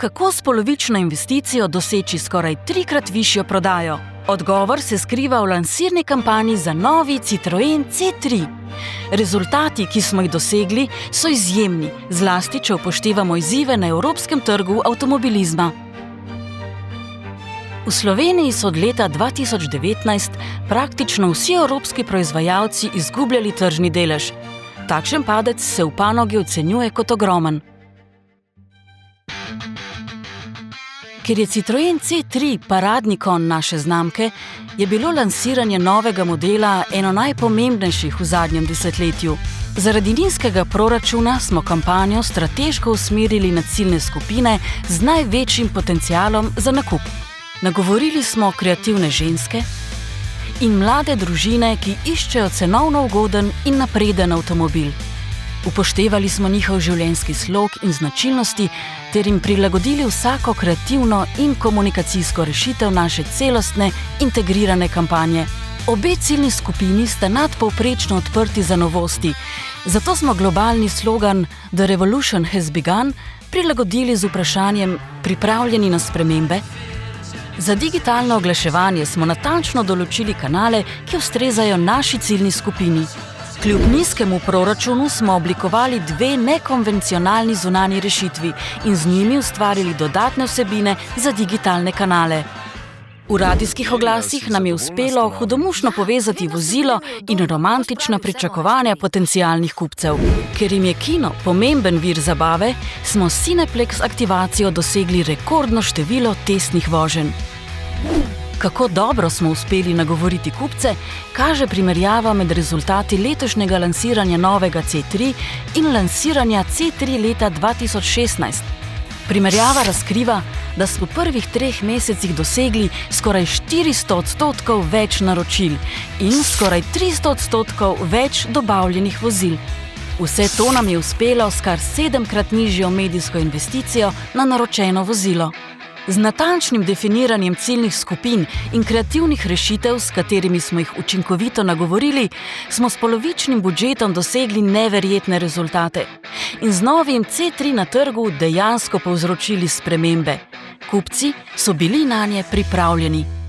Kako s polovično investicijo doseči skoraj 3-krat višjo prodajo? Odgovor se skriva v lansirni kampanji za novi Citroen C3. Rezultati, ki smo jih dosegli, so izjemni, zlasti če upoštevamo izzive na evropskem trgu avtomobilizma. V Sloveniji so od leta 2019 praktično vsi evropski proizvajalci izgubljali tržni delež. Takšen padec se v panogi ocenjuje kot ogromen. Ker je Citroen C3 paradni konj naše znamke, je bilo lansiranje novega modela eno najpomembnejših v zadnjem desetletju. Zaradi nizkega proračuna smo kampanjo strateško usmerili na ciljne skupine z največjim potencialom za nakup. Nagovorili smo kreativne ženske in mlade družine, ki iščejo cenovno ugoden in napreden avtomobil. Upoštevali smo njihov življenjski slog in značilnosti ter jim prilagodili vsako kreativno in komunikacijsko rešitev naše celostne, integrirane kampanje. Obe ciljni skupini sta nadpovprečno odprti za novosti, zato smo globalni slogan The Revolution has begun prilagodili z vprašanjem pripravljeni na spremembe. Za digitalno oglaševanje smo natančno določili kanale, ki ustrezajo naši ciljni skupini. Kljub nizkemu proračunu smo oblikovali 2 nekonvencionalni zunanji rešitvi in z njimi ustvarili dodatne vsebine za digitalne kanale. V radijskih oglasih nam je uspelo hudomušno povezati vozilo in romantična pričakovanja potencialnih kupcev. Ker jim je kino pomemben vir zabave, smo s Cineplex aktivacijo dosegli rekordno število testnih voženj. Kako dobro smo uspeli nagovoriti kupce, kaže primerjava med rezultati letošnjega lansiranja novega C3 in lansiranja C3 leta 2016. Primerjava razkriva, da smo v prvih 3 mesecih dosegli skoraj 400% več naročil in skoraj 300% več dobavljenih vozil. Vse to nam je uspelo s kar 7-krat nižjo medijsko investicijo na naročeno vozilo. Z natančnim definiranjem ciljnih skupin in kreativnih rešitev, s katerimi smo jih učinkovito nagovorili, smo s polovičnim budžetom dosegli neverjetne rezultate in z novim C3 na trgu dejansko povzročili spremembe. Kupci so bili nanje pripravljeni.